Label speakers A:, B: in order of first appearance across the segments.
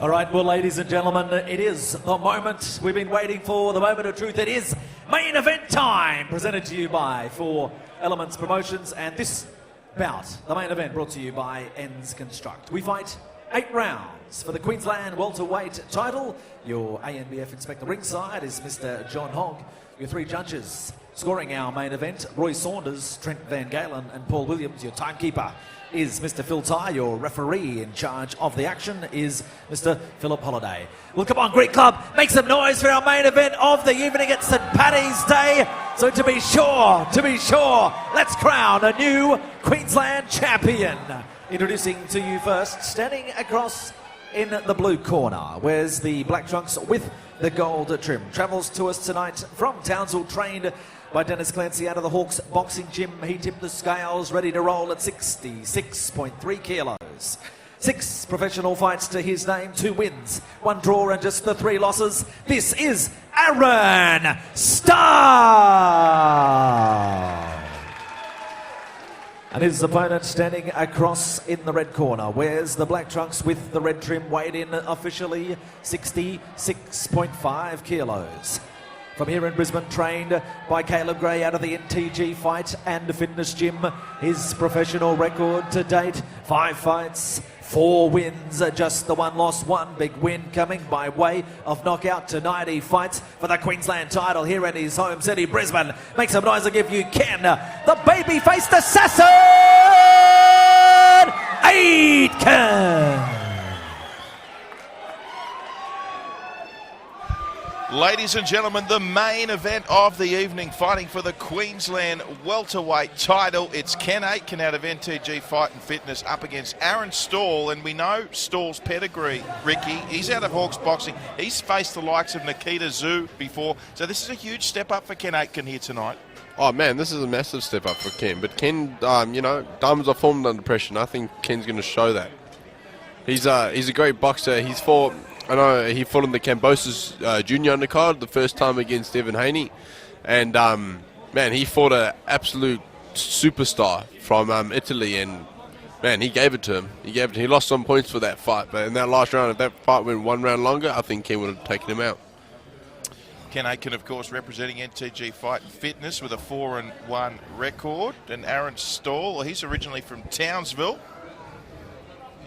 A: All right, well, ladies and gentlemen, it is the moment we've been waiting for, the moment of truth. It is main event time, presented to you by 4 Elements Promotions, and this bout, the main event, brought to you by Ends Construct. We fight 8 rounds for the Queensland welterweight title. Your ANBF inspector ringside is Mr. John Hogg. Your 3 judges scoring our main event, Roy Saunders, Trent Van Galen and Paul Williams. Your timekeeper is Mr. Phil Ty. Your referee in charge of the action is Mr. Philip Holliday. Well, come on, Greek Club, make some noise for our main event of the evening. It's St. Paddy's Day, so to be sure, let's crown a new Queensland champion. Introducing to you first, standing across in the blue corner, wears the black trunks with the gold trim. Travels to us tonight from Townsville, trained by Dennis Clancy out of the Hawks Boxing Gym. He tipped the scales, ready to roll at 66.3 kilos. 6 professional fights to his name, 2 wins, 1 draw and just the 3 losses. This is Aaron Stahl. And his opponent standing across in the red corner wears the black trunks with the red trim, weighed in officially 66.5 kilos. From here in Brisbane, trained by Caleb Gray out of the NTG Fight and Fitness Gym. His professional record to date, 5 fights, 4 wins, just the 1 loss, 1 big win coming by way of knockout tonight. He fights for the Queensland title here in his home city, Brisbane. Make some noise, I'll give you Ken, the baby-faced assassin, Aitken.
B: Ladies and gentlemen, the main event of the evening, fighting for the Queensland welterweight title. It's Ken Aitken out of NTG Fight and Fitness up against Aaron Stahl, and we know Stahl's pedigree, Ricky. He's out of Hawks Boxing. He's faced the likes of Nikita Zoo before, so this is a huge step up for Ken Aitken here tonight.
C: Oh man, this is a massive step up for Ken, but Ken, diamonds are formed under pressure, and I think Ken's going to show that. He's a great boxer. I know he fought in the Cambosis junior undercard the first time against Evan Haney, and man, he fought an absolute superstar from Italy, and man, he gave it to him. He lost some points for that fight, but in that last round, if that fight went 1 round longer, I think Ken would have taken him out.
B: Ken Aitken, of course, representing NTG Fight and Fitness with a 4-1 record, and Aaron Stahl, well, he's originally from Townsville.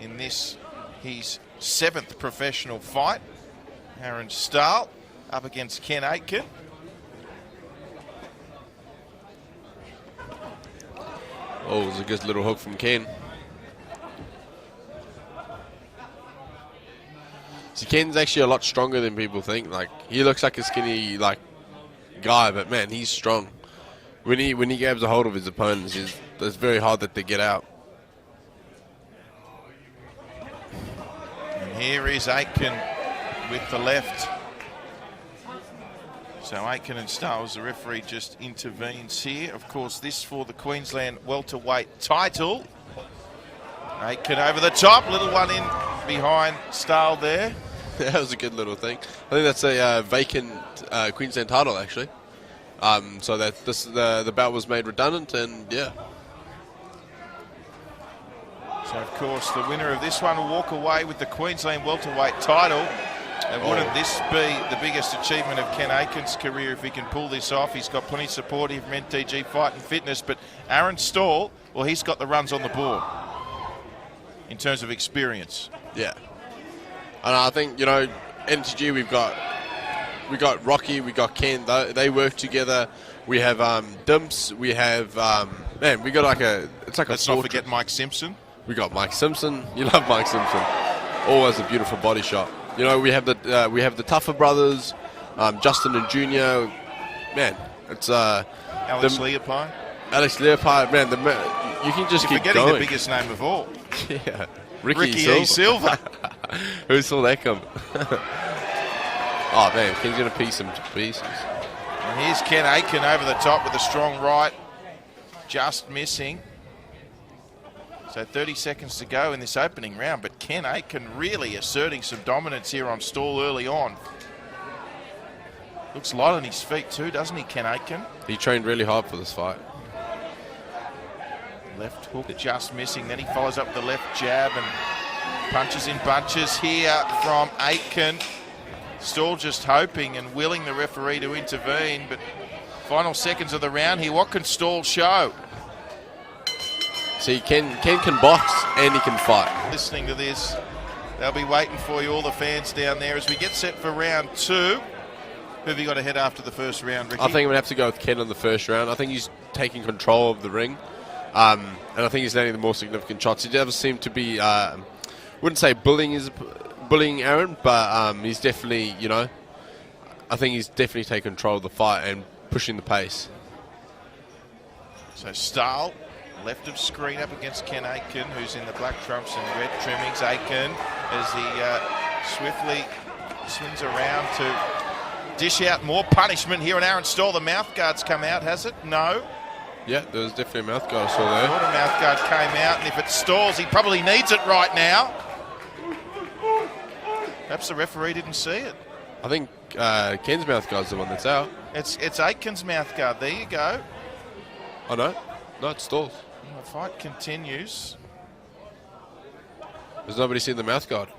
B: In this, he's 7th professional fight. Aaron Stahl up against Ken Aitken.
C: Oh, it was a good little hook from Ken. See, Ken's actually a lot stronger than people think. Like, he looks like a skinny guy, but man, he's strong. When he grabs a hold of his opponents, it's very hard that they get out.
B: Here is Aitken with the left. So Aitken and Stahl, the referee, just intervenes here. Of course, this for the Queensland welterweight title. Aitken over the top, little one in behind Stahl there.
C: That was a good little thing. I think that's a vacant Queensland title, actually. So that the bout was made redundant, and yeah.
B: So, of course, the winner of this one will walk away with the Queensland welterweight title. And wouldn't this be the biggest achievement of Ken Aitken's career if he can pull this off? He's got plenty of support here from NTG Fight and Fitness. But Aaron Stahl, well, he's got the runs on the board in terms of experience.
C: Yeah. And I think, NTG, we've got Rocky, we got Ken. They work together. We have Dimps. We have, man, we got
B: Let's not forget Mike Simpson.
C: We got Mike Simpson. You love Mike Simpson. Always a beautiful body shot. We have the Tougher brothers, Justin and Junior. Man, it's
B: Alex Leopold.
C: Alex Leopold. Man, you can just keep
B: forgetting
C: going.
B: The biggest name of all.
C: Yeah,
B: Ricky Silva.
C: Who saw that come? Oh man, Ken's gonna piece him to pieces.
B: And here's Ken Aitken over the top with a strong right, just missing. So 30 seconds to go in this opening round, but Ken Aitken really asserting some dominance here on Stahl early on. Looks light on his feet too, doesn't he, Ken Aitken?
C: He trained really hard for this fight.
B: Left hook just missing, then he follows up with the left jab, and Punches in bunches here from Aitken. Stahl just hoping and willing the referee to intervene, but final seconds of the round here. What can Stahl show?
C: See, Ken can box and he can fight.
B: Listening to this, they'll be waiting for you, all the fans down there, as we get set for round 2. Who have you got ahead after the first round, Ricky?
C: I think I'm going to have to go with Ken on the first round. I think he's taking control of the ring. And I think he's landing the more significant shots. He doesn't seem to be, wouldn't say bullying Aaron, but he's definitely, you know, I think he's definitely taking control of the fight and pushing the pace.
B: So Stahl, left of screen up against Ken Aitken, who's in the black trumps and red trimmings. Aitken, as he swiftly swings around to dish out more punishment here on Aaron Stahl. The mouth guard's come out, has it? No.
C: Yeah, there was definitely a mouth guard I saw there.
B: The mouth guard came out, and if it stalls, he probably needs it right now. Perhaps the referee didn't see it.
C: I think Ken's mouth guard's the one that's out.
B: It's Aitken's mouth guard. There you go.
C: Oh, no? No, it stalls.
B: The fight continues.
C: There's nobody seen the mouth guard.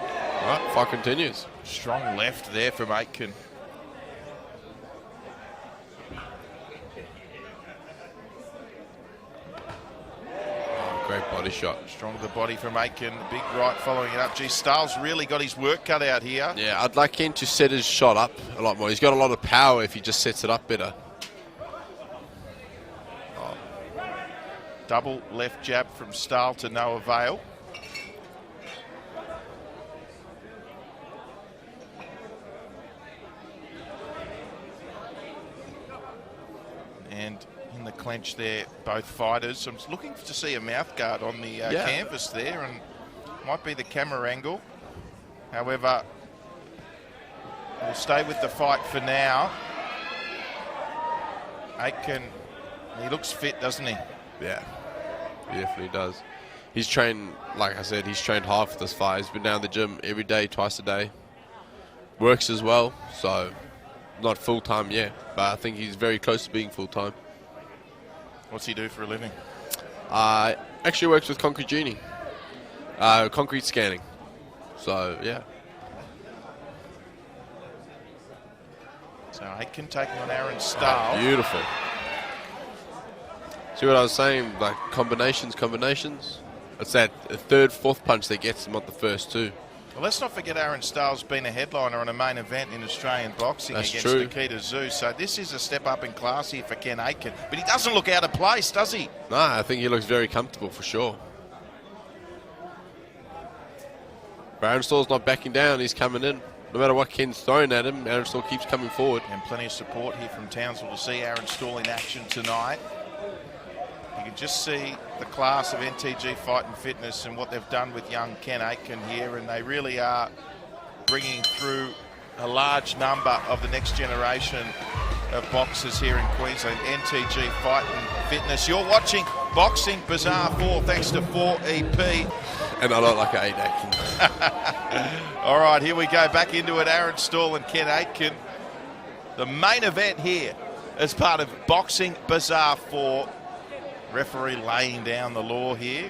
C: All right, fight continues.
B: Strong left there from Aitken.
C: Great body shot.
B: Strong the body from Aitken. Big right following it up. Gee, Stahl's really got his work cut out here.
C: Yeah, I'd like him to set his shot up a lot more. He's got a lot of power if he just sets it up better.
B: Oh. Double left jab from Stahl to no avail. And in the clench there, both fighters. I'm looking to see a mouth guard on the canvas there, and might be the camera angle. However, we'll stay with the fight for now. Aitken, he looks fit, doesn't he?
C: Yeah, he definitely does. He's trained, like I said, he's trained hard for this fight. He's been down to the gym every day, twice a day. Works as well, so not full-time yet, but I think he's very close to being full-time.
B: What's he do for a living?
C: Actually works with Concrete Genie. Concrete scanning. So, yeah.
B: So Aitken taking on Aaron Stahl.
C: Beautiful. See what I was saying? Like combinations. It's that third, fourth punch that gets him on the first two.
B: Well, let's not forget Aaron Stahl's been a headliner on a main event in Australian boxing against Nikita Tszyu. So this is a step up in class here for Ken Aitken. But he doesn't look out of place, does he?
C: No, I think he looks very comfortable for sure. But Aaron Stahl's not backing down. He's coming in. No matter what Ken's throwing at him, Aaron Stahl keeps coming forward.
B: And plenty of support here from Townsville to see Aaron Stahl in action tonight. You can just see the class of NTG Fight and Fitness and what they've done with young Ken Aitken here, and they really are bringing through a large number of the next generation of boxers here in Queensland. NTG Fight and Fitness. You're watching Boxing Bazaar 4 thanks to 4EP.
C: And I don't like an 8 Aitken.
B: All right, here we go back into it. Aaron Stahl and Ken Aitken. The main event here as part of Boxing Bazaar 4. Referee laying down the law here.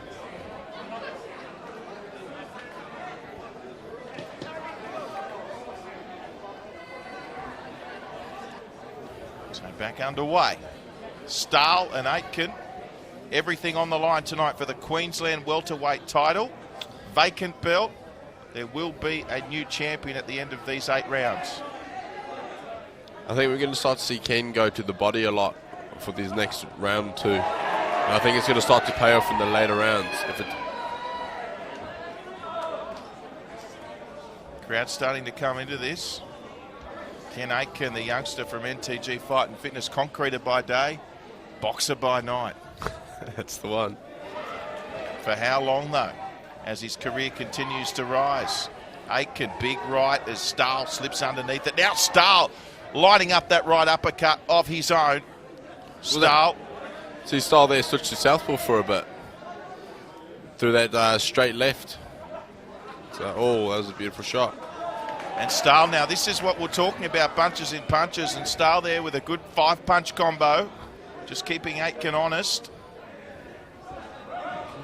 B: So back underway. Stahl and Aitken. Everything on the line tonight for the Queensland welterweight title. Vacant belt. There will be a new champion at the end of these 8 rounds.
C: I think we're going to start to see Ken go to the body a lot for this next round 2. And I think it's going to start to pay off in the later rounds.
B: Crowd starting to come into this. Ken Aitken, the youngster from NTG Fight and Fitness, concreter by day, boxer by night.
C: That's the one.
B: For how long, though, as his career continues to rise? Aitken, big right as Stahl slips underneath it. Now Stahl lining up that right uppercut of his own. Stahl.
C: See, Stahl there switched to southpaw for a bit. Through that straight left. So, oh, that was a beautiful shot.
B: And Stahl now, this is what we're talking about, bunches in punches. And Stahl there with a good 5-punch combo. Just keeping Aitken honest.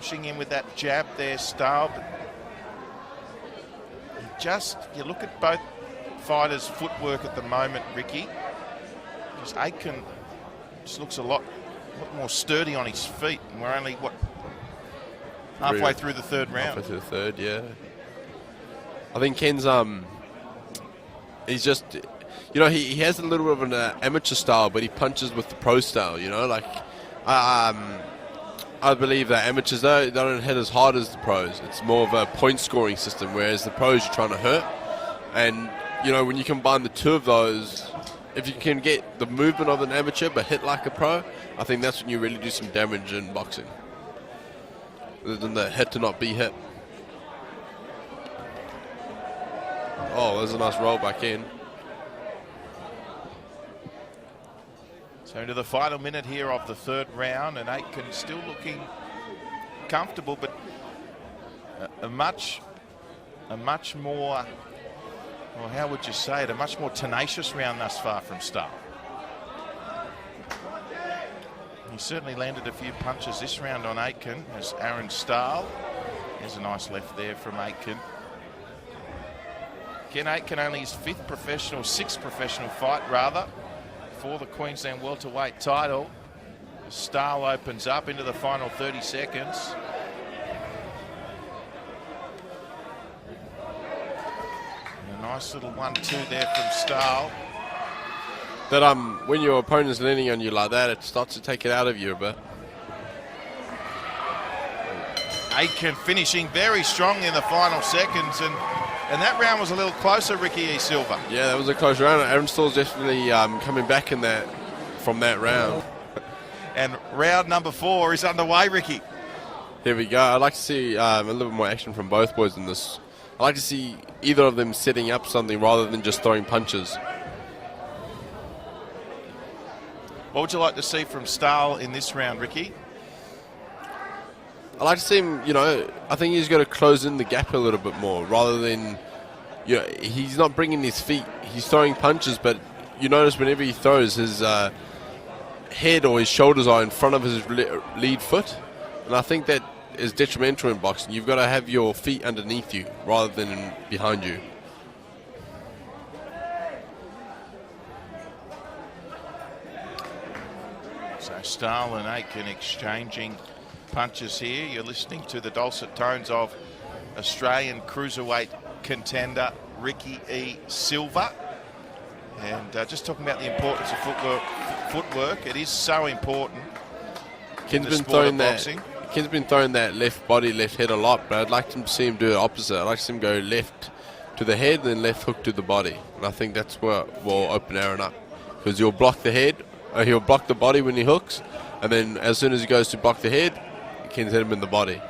B: pushing in with that jab there, Stahl. You look at both fighters' footwork at the moment, Ricky. Because Aitken just looks a lot more sturdy on his feet, and we're only, halfway through the third round.
C: Halfway through the third, yeah. I think Ken's, he's just, he has a little bit of an amateur style, but he punches with the pro style, like, I believe that amateurs, they don't hit as hard as the pros. It's more of a point scoring system, whereas the pros you're trying to hurt. And, when you combine the two of those, if you can get the movement of an amateur but hit like a pro, I think that's when you really do some damage in boxing. Other than the hit to not be hit. Oh, there's a nice roll back in.
B: So into the final minute here of the third round, and Aitken still looking comfortable, but a much more, well, how would you say it, a much more tenacious round thus far from Stahl. He certainly landed a few punches this round on Aitken as Aaron Stahl. There's a nice left there from Aitken. Ken Aitken only his sixth professional fight rather, for the Queensland welterweight title. Stahl opens up into the final 30 seconds. And a nice little 1-2 there from Stahl.
C: That when your opponent's leaning on you like that, it starts to take it out of you a bit.
B: Aitken finishing very strongly in the final seconds, and that round was a little closer, Ricky E. Silva.
C: Yeah, that was a close round. Aaron Stahl's definitely coming back from that round.
B: And round number 4 is underway, Ricky.
C: Here we go. I'd like to see a little bit more action from both boys in this. I'd like to see either of them setting up something rather than just throwing punches.
B: What would you like to see from Stahl in this round, Ricky?
C: I like to see him, I think he's got to close in the gap a little bit more rather than, he's not bringing his feet. He's throwing punches, but you notice whenever he throws, his head or his shoulders are in front of his lead foot. And I think that is detrimental in boxing. You've got to have your feet underneath you rather than behind you.
B: So Stahl and Aitken exchanging punches here. You're listening to the dulcet tones of Australian cruiserweight contender Ricky E. Silva. And just talking about the importance of footwork. It is so important.
C: Ken's been throwing that left body, left head a lot, but I'd like to see him do the opposite. I'd like to see him go left to the head, then left hook to the body. And I think that's what will open Aaron up. Because he'll block the head, or he'll block the body when he hooks, and then as soon as he goes to block the head, Ken's hit him in the body.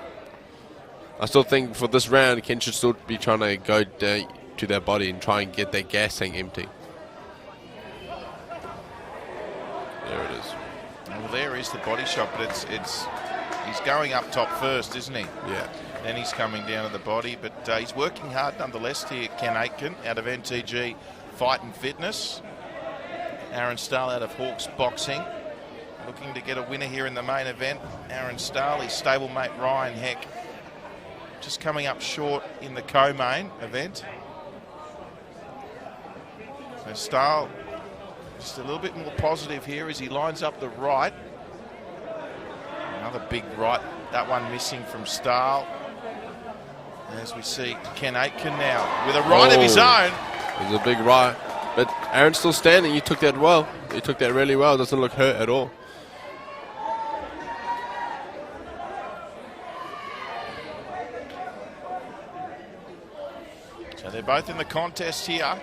C: I still think for this round, Ken should still be trying to go to that body and try and get that gas tank empty. There it is.
B: Well, there is the body shot, but he's going up top first, isn't he?
C: Yeah.
B: Then he's coming down to the body, but he's working hard nonetheless here, Ken Aitken, out of NTG Fight and Fitness. Aaron Stahl out of Hawks Boxing. Looking to get a winner here in the main event. Aaron Stahl, his stablemate Ryan Heck, just coming up short in the co-main event. So Stahl just a little bit more positive here as he lines up the right. Another big right, that one missing from Stahl. As we see Ken Aitken now with a right of his own.
C: There's a big right. But Aaron's still standing. He took that well. He took that really well. Doesn't look hurt at all.
B: So they're both in the contest here.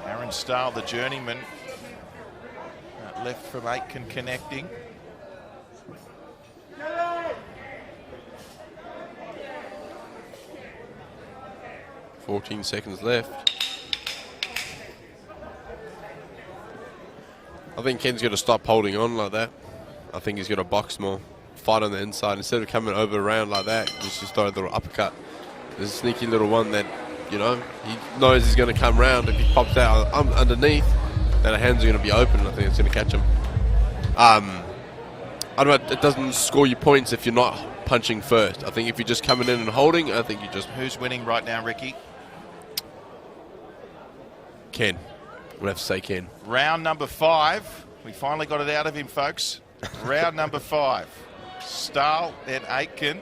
B: Aaron Stahl, the journeyman, left from Aitken connecting.
C: $14 seconds left. I think Ken's got to stop holding on like that. I think he's got to box more, fight on the inside. Instead of coming over around like that, just throw the uppercut. There's a sneaky little one that You know, he knows he's going to come round. If he pops out underneath, then the hands are going to be open. I think it's going to catch him. I don't know. It doesn't score you points if you're not punching first. I think if you're just coming in and holding, I think you just...
B: Who's winning right now, Ricky?
C: Ken. We'll have to say Ken.
B: Round number 5. We finally got it out of him, folks. Round number 5. Stahl and Aitken.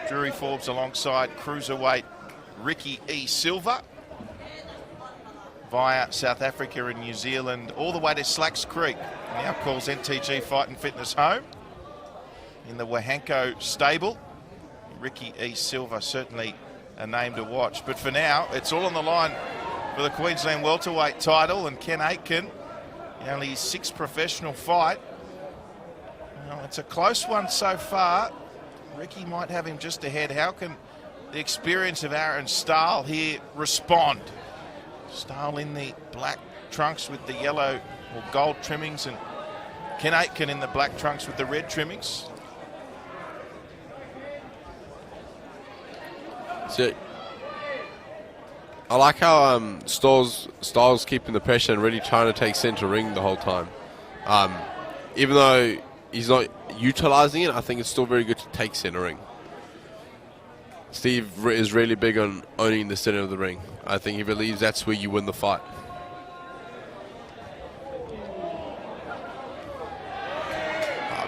B: Drury Forbes alongside cruiserweight Ricky E. Silva. Via South Africa and New Zealand, all the way to Slacks Creek. Now calls NTG Fight and Fitness home in the Wahanko stable. Ricky E. Silva, certainly a name to watch. But for now, it's all on the line for the Queensland welterweight title, and Ken Aitken, only his 6th professional fight. Well, it's a close one so far. Ricky might have him just ahead. How can the experience of Aaron Stahl here respond? Stahl in the black trunks with the yellow or gold trimmings, and Ken Aitken in the black trunks with the red trimmings.
C: So, I like how Stahl's keeping the pressure and really trying to take centre ring the whole time. Even though he's not utilising it, I think it's still very good to take centre ring. Steve is really big on owning the centre of the ring. I think he believes that's where you win the fight.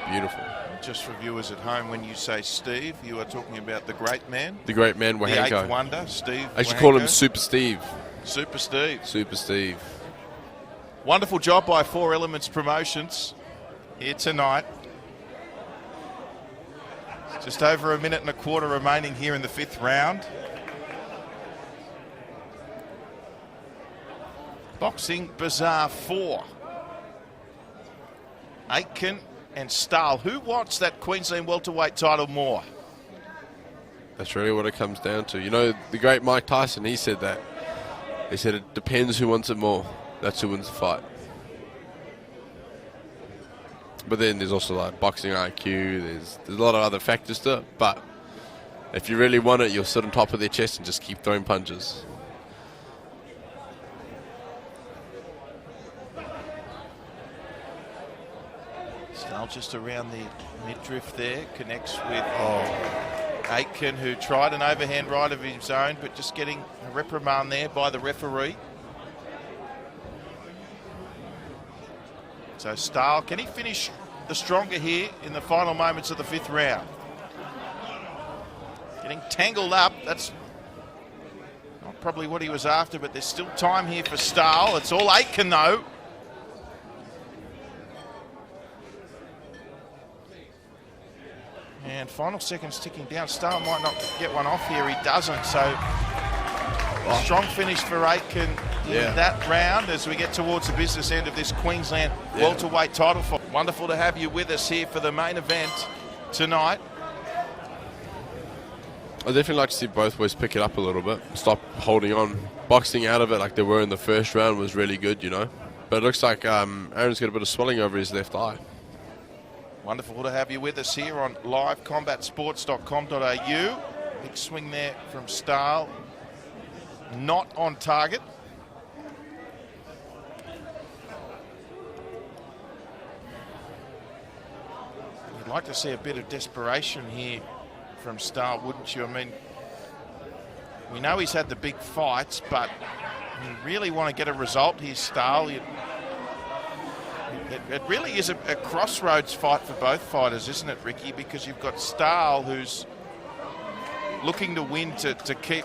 C: Beautiful.
B: Just for viewers at home, when you say Steve, you are talking about the great man.
C: The great man, Wahanko.
B: The 8th wonder, Steve.
C: I should
B: Wahanko.
C: call him Super Steve.
B: Super Steve.
C: Super Steve.
B: Wonderful job by 4 Elements Promotions here tonight. Just over a minute and a quarter remaining here in the 5th round. Boxing Bazaar 4. Aitken and Stahl. Who wants that Queensland welterweight title more?
C: That's really what it comes down to. You know, the great Mike Tyson, he said that. He said it depends who wants it more. That's who wins the fight. But then there's also like boxing IQ. There's a lot of other factors to it. But if you really want it, you'll sit on top of their chest and just keep throwing punches.
B: Stahl just around the midriff there, connects with Aitken, who tried an overhand right of his own, but just getting a reprimand there by the referee. So Stahl, can he finish the stronger here in the final moments of the 5th round? Getting tangled up, that's not probably what he was after, but there's still time here for Stahl. It's all Aitken though. And final seconds ticking down. Stahl might not get one off here. He doesn't. So strong finish for Aitken in that round as we get towards the business end of this Queensland welterweight title fight. Wonderful to have you with us here for the main event tonight.
C: I'd definitely like to see both boys pick it up a little bit. Stop holding on. Boxing out of it like they were in the first round was really good, you know. But it looks like Aaron's got a bit of swelling over his left eye.
B: Wonderful to have you with us here on livecombatsports.com.au. Big swing there from Stahl. Not on target. You'd like to see a bit of desperation here from Stahl, wouldn't you? I mean, we know he's had the big fights, but you really want to get a result here, Stahl. It really is a crossroads fight for both fighters, isn't it, Ricky? Because you've got Stahl, who's looking to win to keep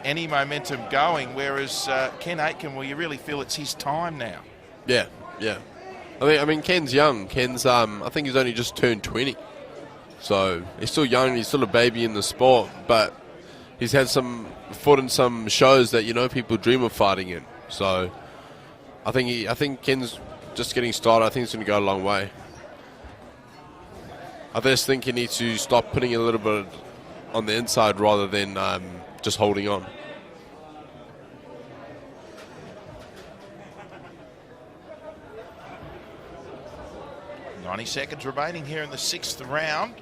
B: any momentum going, whereas Ken Aitken, well, you really feel it's his time now.
C: Yeah. I mean, Ken's young. Ken's, I think he's only just turned 20. So he's still young. He's still a baby in the sport, but he's had some fought in some shows that, you know, people dream of fighting in. So I think Ken's just getting started. I think it's going to go a long way. I just think he needs to stop putting a little bit on the inside rather than just holding on. .90 seconds remaining here in the 6th round.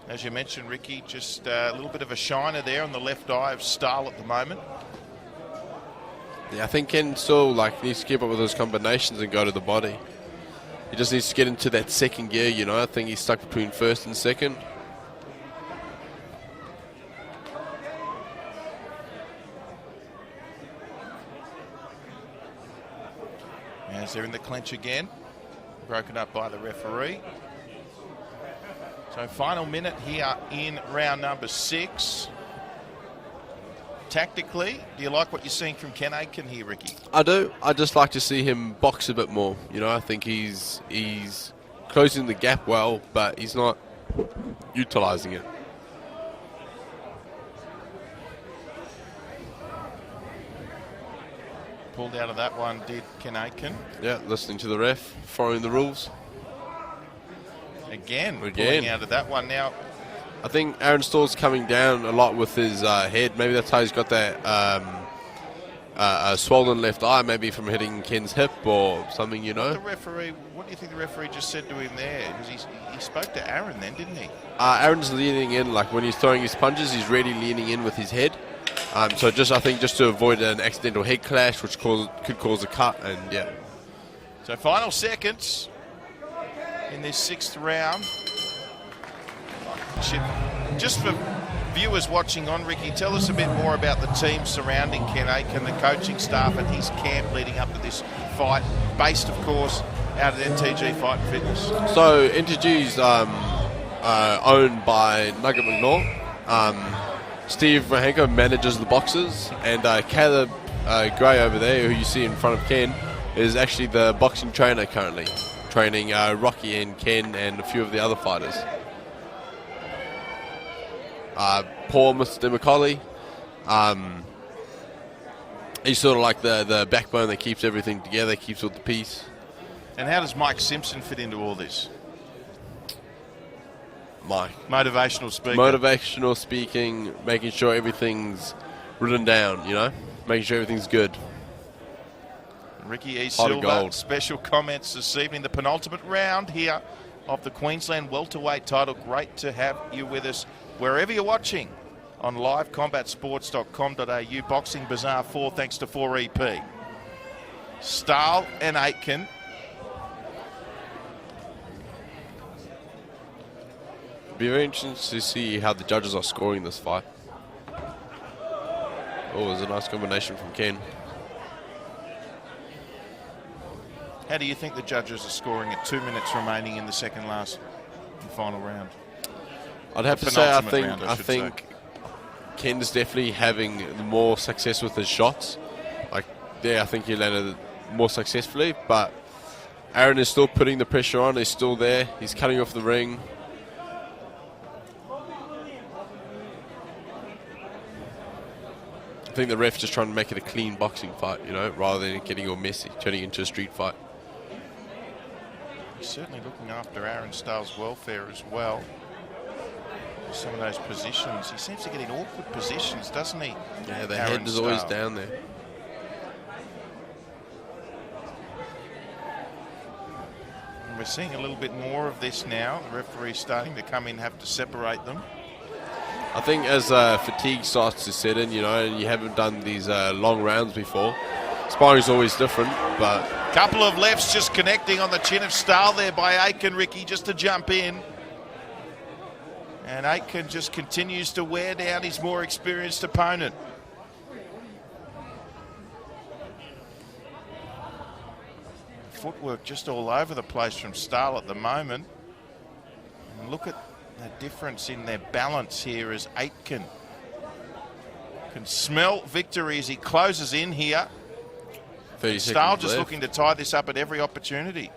B: As you mentioned, Ricky, just a little bit of a shiner there on the left eye of Stahl at the moment.
C: Yeah, I think Ken still needs to keep up with those combinations and go to the body. He just needs to get into that second gear, you know. I think he's stuck between first and second.
B: As they're in the clinch again, broken up by the referee. So final minute here in round number 6. Tactically, do you like what you're seeing from Ken Aitken here, Ricky?
C: I do. I just like to see him box a bit more. You know, I think he's closing the gap well, but he's not utilising it.
B: Pulled out of that one, did Ken Aitken.
C: Yeah, listening to the ref, following the rules.
B: Again. Pulling out of that one now.
C: I think Aaron Stahl's coming down a lot with his head. Maybe that's how he's got that swollen left eye, maybe from hitting Ken's hip or something, you know.
B: What do you think the referee just said to him there? Because he spoke to Aaron then, didn't he?
C: Aaron's leaning in, when he's throwing his punches, he's really leaning in with his head. So I think just to avoid an accidental head clash, which could cause a cut, and yeah.
B: So final seconds in this 6th round. Just for viewers watching on, Ricky, tell us a bit more about the team surrounding Ken Aitken, the coaching staff and his camp leading up to this fight, based, of course, out at NTG Fight and Fitness.
C: So NTG's owned by Nugget McNaught. Steve Rahenko manages the boxers, and Caleb Gray over there, who you see in front of Ken, is actually the boxing trainer currently, training Rocky and Ken and a few of the other fighters. Poor Mr. McCauley, he's sort of like the backbone that keeps everything together, keeps all the peace.
B: And how does Mike Simpson fit into all this?
C: Mike.
B: Motivational speaker.
C: Motivational speaking, making sure everything's written down, you know, making sure everything's good.
B: Ricky E. Silva, special comments this evening, the penultimate round here of the Queensland welterweight title. Great to have you with us wherever you're watching on livecombatsports.com.au. Boxing Bazaar 4, thanks to 4EP. Stahl and Aitken.
C: Be very interesting to see how the judges are scoring this fight. Oh, it was a nice combination from Ken.
B: How do you think the judges are scoring at 2 minutes remaining in the second last and final round?
C: I'd have to say I think Ken's definitely having more success with his shots. I think he landed more successfully, but Aaron is still putting the pressure on. He's still there. He's cutting off the ring. I think the ref's just trying to make it a clean boxing fight, you know, rather than getting all messy, turning into a street fight.
B: He's certainly looking after Aaron Stahl's welfare as well. Some of those positions. He seems to get in awkward positions, doesn't he?
C: Yeah, the head is always down there.
B: And we're seeing a little bit more of this now. The referee's starting to come in, have to separate them.
C: I think as fatigue starts to set in, you know, and you haven't done these long rounds before, sparring's always different, but...
B: Couple of lefts just connecting on the chin of Stahl there by Aitken, Ricky, just to jump in. And Aitken just continues to wear down his more experienced opponent. Footwork just all over the place from Stahl at the moment. And look at the difference in their balance here as Aitken can smell victory as he closes in here. Stahl just looking to tie this up at every opportunity.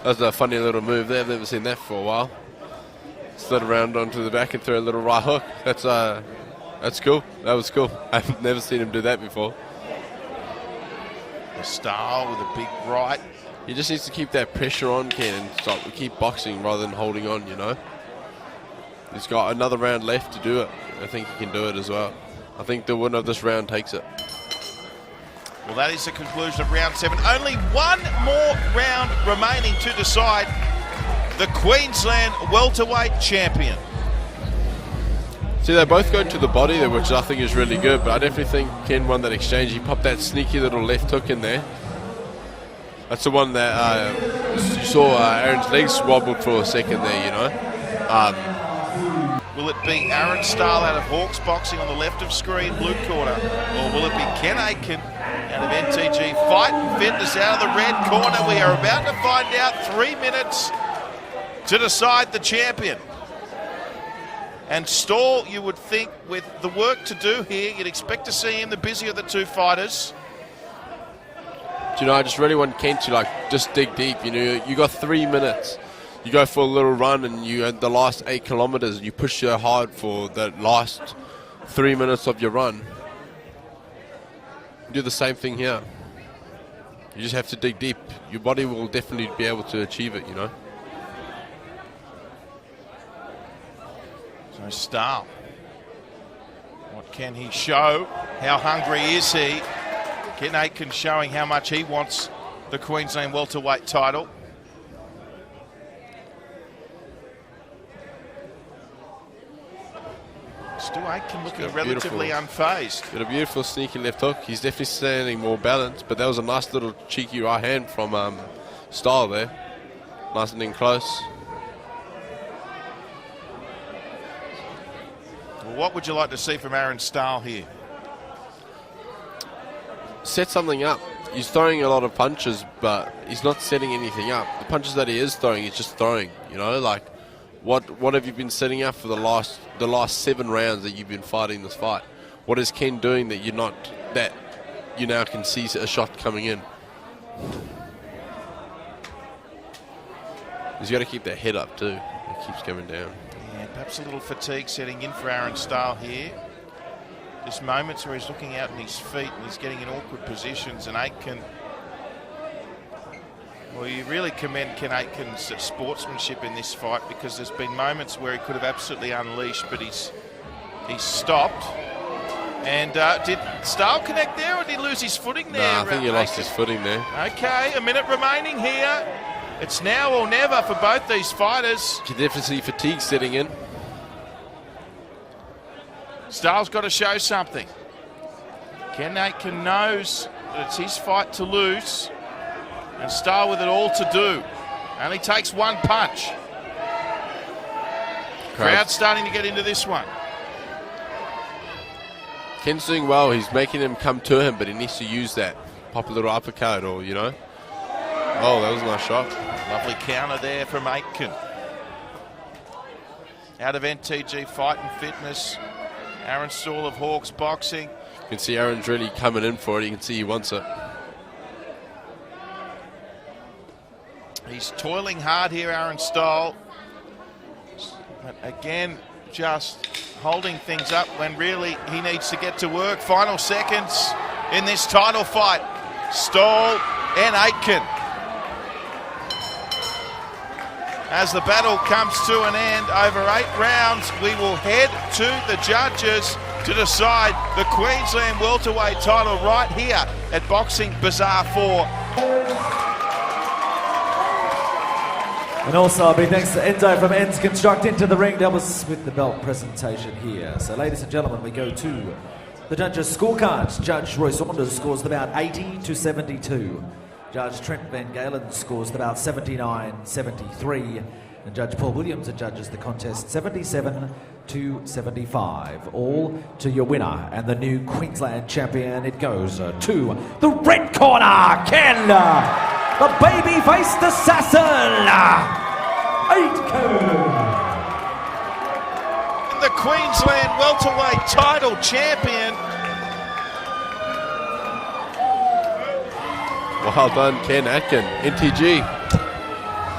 C: That's a funny little move there. I've never seen that for a while. Slid around onto the back and throw a little right hook. That's cool. That was cool. I've never seen him do that before.
B: The Stahl with a big right.
C: He just needs to keep that pressure on, Ken, and keep boxing rather than holding on, you know. He's got another round left to do it. I think he can do it as well. I think the winner of this round takes it.
B: Well, that is the conclusion of round 7. Only one more round remaining to decide the Queensland welterweight champion.
C: See, they both go to the body there, which I think is really good, but I definitely think Ken won that exchange. He popped that sneaky little left hook in there. That's the one that you saw Aaron's legs wobbled for a second there, you know.
B: Will it be Aaron Stahl out of Hawks Boxing on the left of screen, blue corner, or will it be Ken Aitken out of NTG Fight and Fitness out of the red corner? We are about to find out. 3 minutes to decide the champion. And Stahl, you would think, with the work to do here, you'd expect to see him the busier of the two fighters.
C: Do you know, I just really want Ken to just dig deep. You know, you got 3 minutes. You go for a little run, and you at the last 8 kilometers, and you push your hard for the last 3 minutes of your run. You do the same thing here. You just have to dig deep. Your body will definitely be able to achieve it, you know.
B: So Stahl, what can he show? How hungry is he? Ken Aitken showing how much he wants the Queensland welterweight title. Stu Aitken looking relatively unfazed.
C: Got a beautiful sneaky left hook. He's definitely standing more balanced, but that was a nice little cheeky right hand from Stahl there. Nice and in close.
B: Well, what would you like to see from Aaron Stahl here?
C: Set something up. He's throwing a lot of punches, but he's not setting anything up. The punches that he is throwing, he's just throwing. You know, like what have you been setting up for the last 7 rounds that you've been fighting this fight? What is Ken doing that you now can see a shot coming in? He's got to keep that head up too. It keeps coming down.
B: Yeah, perhaps a little fatigue setting in for Aaron Stahl here. There's moments where he's looking out in his feet and he's getting in awkward positions, and Aitken, well, you really commend Ken Aitken's sportsmanship in this fight, because there's been moments where he could have absolutely unleashed, but he's stopped. And did Stahl connect there, or did he lose his footing there?
C: No, I think he lost his footing there.
B: Okay, a minute remaining here. It's now or never for both these fighters.
C: You can definitely see fatigue setting in.
B: Stahl's got to show something. Ken Aitken knows that it's his fight to lose, and Stahl with it all to do. Only takes one punch. Crowd starting to get into this one.
C: Ken's doing well. He's making him come to him, but he needs to use that. Pop a little uppercut, or, you know. Oh, that was a nice shot.
B: Lovely counter there from Aitken. Out of NTG Fight and Fitness, Aaron Stahl of Hawks Boxing.
C: You can see Aaron's really coming in for it. You can see he wants it.
B: He's toiling hard here, Aaron Stahl. But again, just holding things up when really he needs to get to work. Final seconds in this title fight. Stahl and Aitken. As the battle comes to an end over 8 rounds, we will head to the judges to decide the Queensland welterweight title right here at Boxing Bazaar 4.
A: And also a big thanks to Enzo from Ends Construct into the ring. That was with the belt presentation here. So ladies and gentlemen, we go to the judges' scorecards. Judge Roy Saunders scores about 80 to 72. Judge Trent Van Galen scores about 79-73. And Judge Paul Williams judges the contest 77 to 75. All to your winner and the new Queensland champion. It goes to the red corner, Ken, the baby-faced assassin, Aitken.
B: The Queensland welterweight title champion.
C: Well done, Ken Aitken, NTG.